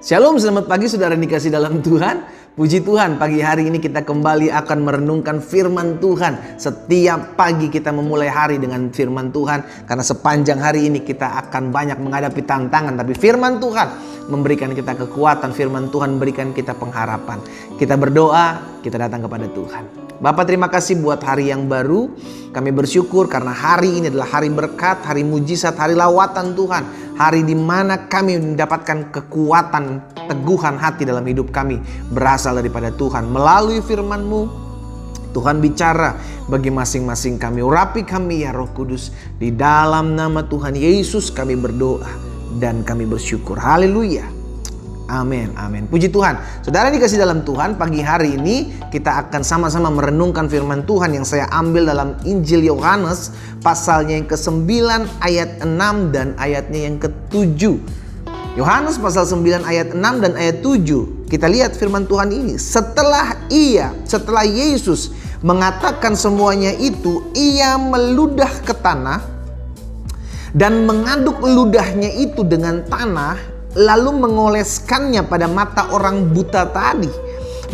Shalom, selamat pagi saudara yang dikasih dalam Tuhan. Puji Tuhan, pagi hari ini kita kembali akan merenungkan firman Tuhan. Setiap pagi kita memulai hari dengan firman Tuhan. Karena sepanjang hari ini kita akan banyak menghadapi tantangan. Tapi firman Tuhan memberikan kita kekuatan. Firman Tuhan memberikan kita pengharapan. Kita berdoa, kita datang kepada Tuhan. Bapak, terima kasih buat hari yang baru. Kami bersyukur karena hari ini adalah hari berkat, hari mujizat, hari lawatan Tuhan. Hari di mana kami mendapatkan kekuatan, teguhan hati dalam hidup kami berasal daripada Tuhan. Melalui firman-Mu, Tuhan bicara bagi masing-masing kami. Urapi kami ya Roh Kudus. Di dalam nama Tuhan Yesus kami berdoa dan kami bersyukur. Haleluya. Amin, amin. Puji Tuhan. Saudara dikasih dalam Tuhan, pagi hari ini kita akan sama-sama merenungkan firman Tuhan yang saya ambil dalam Injil Yohanes, pasalnya yang ke-9 ayat 6 dan ayatnya yang ke-7. Yohanes pasal 9 ayat 6 dan ayat 7. Kita lihat firman Tuhan ini. Setelah Yesus mengatakan semuanya itu, ia meludah ke tanah dan mengaduk ludahnya itu dengan tanah, lalu mengoleskannya pada mata orang buta tadi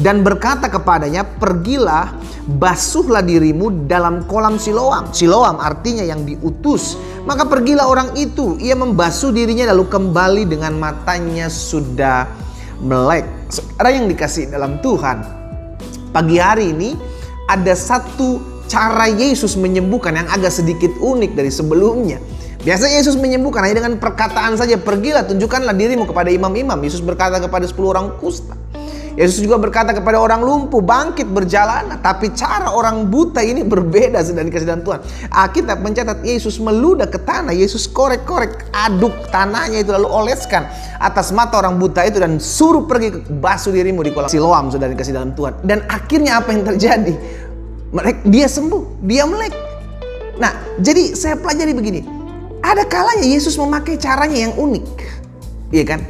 dan berkata kepadanya, pergilah, basuhlah dirimu dalam kolam Siloam. Siloam artinya yang diutus. Maka pergilah orang itu, ia membasuh dirinya lalu kembali dengan matanya sudah melek. Saudara yang dikasih dalam Tuhan, pagi hari ini ada satu cara Yesus menyembuhkan yang agak sedikit unik dari sebelumnya. Biasanya Yesus menyembuhkan hanya dengan perkataan saja. Pergilah, tunjukkanlah dirimu kepada imam-imam. Yesus berkata kepada 10 orang kusta. Yesus juga berkata kepada orang lumpuh, bangkit berjalan. Tapi cara orang buta ini berbeda sedang dikasih dalam Tuhan. Alkitab mencatat Yesus meludah ke tanah. Yesus korek-korek, aduk tanahnya itu lalu oleskan atas mata orang buta itu dan suruh pergi basuh dirimu di kolam Siloam, sedang dikasih dalam Tuhan. Dan akhirnya apa yang terjadi? Dia sembuh, dia melek. Nah, jadi saya pelajari begini. Ada kalanya Yesus memakai caranya yang unik, iya kan?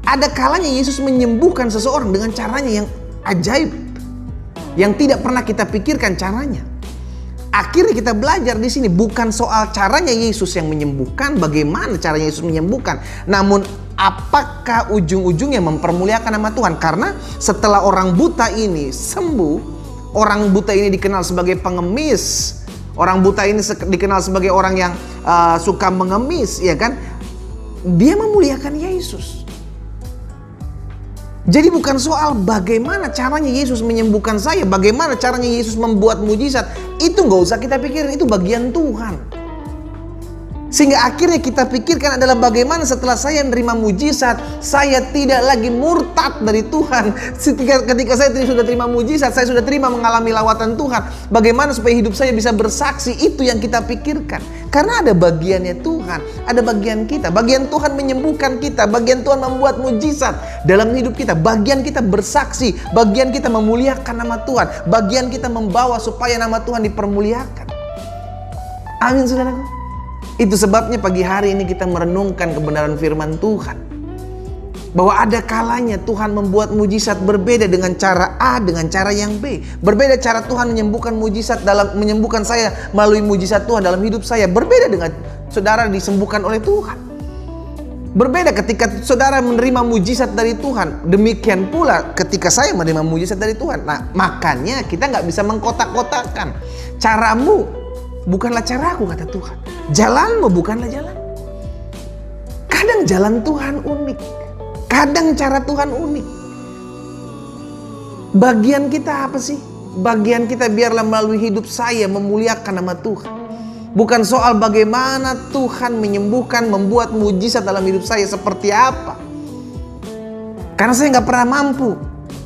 Ada kalanya Yesus menyembuhkan seseorang dengan caranya yang ajaib, yang tidak pernah kita pikirkan caranya. Akhirnya kita belajar di sini bukan soal caranya Yesus yang menyembuhkan, bagaimana caranya Yesus menyembuhkan, namun apakah ujung-ujungnya mempermuliakan nama Tuhan. Karena setelah orang buta ini sembuh, orang buta ini dikenal sebagai pengemis. Orang buta ini dikenal sebagai orang yang suka mengemis, ya kan? Dia memuliakan Yesus. Jadi bukan soal bagaimana caranya Yesus menyembuhkan saya, bagaimana caranya Yesus membuat mujizat. Itu nggak usah kita pikirin, itu bagian Tuhan. Sehingga akhirnya kita pikirkan adalah bagaimana setelah saya menerima mujizat, saya tidak lagi murtad dari Tuhan. Ketika saya sudah terima mujizat, saya sudah terima mengalami lawatan Tuhan. Bagaimana supaya hidup saya bisa bersaksi, itu yang kita pikirkan. Karena ada bagiannya Tuhan, ada bagian kita. Bagian Tuhan menyembuhkan kita, bagian Tuhan membuat mujizat dalam hidup kita. Bagian kita bersaksi, bagian kita memuliakan nama Tuhan. Bagian kita membawa supaya nama Tuhan dipermuliakan. Amin, saudaraku. Itu sebabnya pagi hari ini kita merenungkan kebenaran firman Tuhan. Bahwa ada kalanya Tuhan membuat mujizat berbeda dengan cara A dengan cara yang B. Berbeda cara Tuhan menyembuhkan menyembuhkan saya melalui mujizat Tuhan dalam hidup saya. Berbeda dengan saudara disembuhkan oleh Tuhan. Berbeda ketika saudara menerima mujizat dari Tuhan. Demikian pula ketika saya menerima mujizat dari Tuhan. Nah, makanya kita nggak bisa mengkotak-kotakan. Caramu bukanlah caraku, kata Tuhan. Jalanmu bukanlah jalan. Kadang jalan Tuhan unik, kadang cara Tuhan unik. Bagian kita apa sih? Bagian kita biarlah melalui hidup saya memuliakan nama Tuhan. Bukan soal bagaimana Tuhan menyembuhkan, membuat mujizat dalam hidup saya seperti apa. Karena saya gak pernah mampu,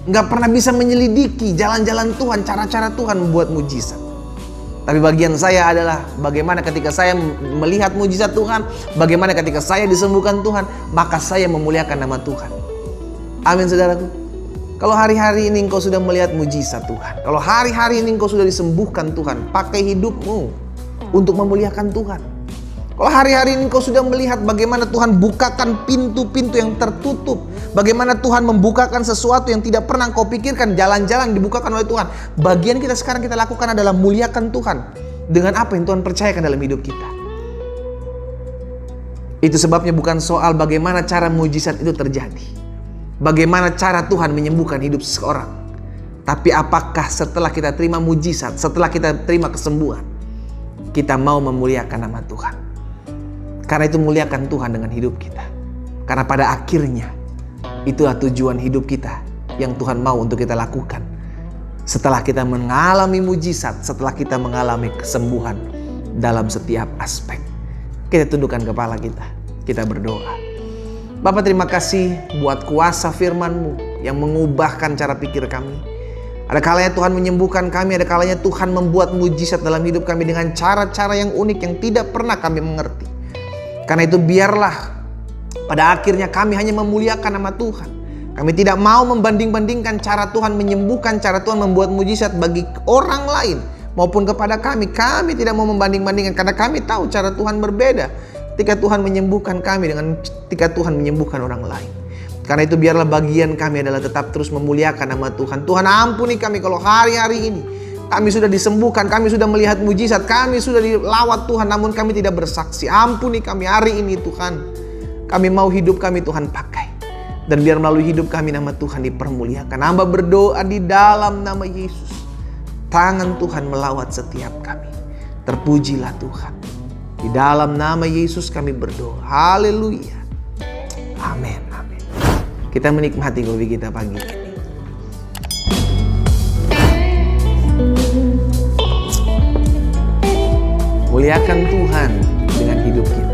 gak pernah bisa menyelidiki jalan-jalan Tuhan, cara-cara Tuhan membuat mujizat. Tapi bagian saya adalah bagaimana ketika saya melihat mujizat Tuhan, bagaimana ketika saya disembuhkan Tuhan, maka saya memuliakan nama Tuhan. Amin, saudaraku. Kalau hari-hari ini engkau sudah melihat mujizat Tuhan, kalau hari-hari ini engkau sudah disembuhkan Tuhan, pakai hidupmu untuk memuliakan Tuhan. Kalau hari-hari ini engkau sudah melihat bagaimana Tuhan bukakan pintu-pintu yang tertutup, bagaimana Tuhan membukakan sesuatu yang tidak pernah engkau pikirkan, jalan-jalan dibukakan oleh Tuhan. Bagian kita sekarang kita lakukan adalah muliakan Tuhan dengan apa yang Tuhan percayakan dalam hidup kita. Itu sebabnya bukan soal bagaimana cara mujizat itu terjadi. bagaimana cara Tuhan menyembuhkan hidup seseorang. Tapi apakah setelah kita terima mujizat, setelah kita terima kesembuhan, kita mau memuliakan nama Tuhan? Karena itu muliakan Tuhan dengan hidup kita. Karena pada akhirnya itulah tujuan hidup kita yang Tuhan mau untuk kita lakukan. Setelah kita mengalami mujizat, setelah kita mengalami kesembuhan dalam setiap aspek. Kita tundukkan kepala kita, kita berdoa. Bapa, terima kasih buat kuasa firman-Mu yang mengubahkan cara pikir kami. Ada kalanya Tuhan menyembuhkan kami, ada kalanya Tuhan membuat mujizat dalam hidup kami dengan cara-cara yang unik yang tidak pernah kami mengerti. Karena itu biarlah pada akhirnya kami hanya memuliakan nama Tuhan. Kami tidak mau membanding-bandingkan cara Tuhan menyembuhkan, cara Tuhan membuat mujizat bagi orang lain maupun kepada kami. Kami tidak mau membanding-bandingkan karena kami tahu cara Tuhan berbeda ketika Tuhan menyembuhkan kami dengan ketika Tuhan menyembuhkan orang lain. Karena itu biarlah bagian kami adalah tetap terus memuliakan nama Tuhan. Tuhan, ampuni kami kalau hari-hari ini kami sudah disembuhkan, kami sudah melihat mujizat, kami sudah dilawat Tuhan, namun kami tidak bersaksi. Ampuni kami hari ini Tuhan. Kami mau hidup kami Tuhan pakai. Dan biar melalui hidup kami nama Tuhan dipermuliakan. Hamba berdoa di dalam nama Yesus. Tangan Tuhan melawat setiap kami. Terpujilah Tuhan. Di dalam nama Yesus kami berdoa. Haleluya. Amin. Amin. Kita menikmati kopi kita pagi ini. Muliakan Tuhan dengan hidup kita.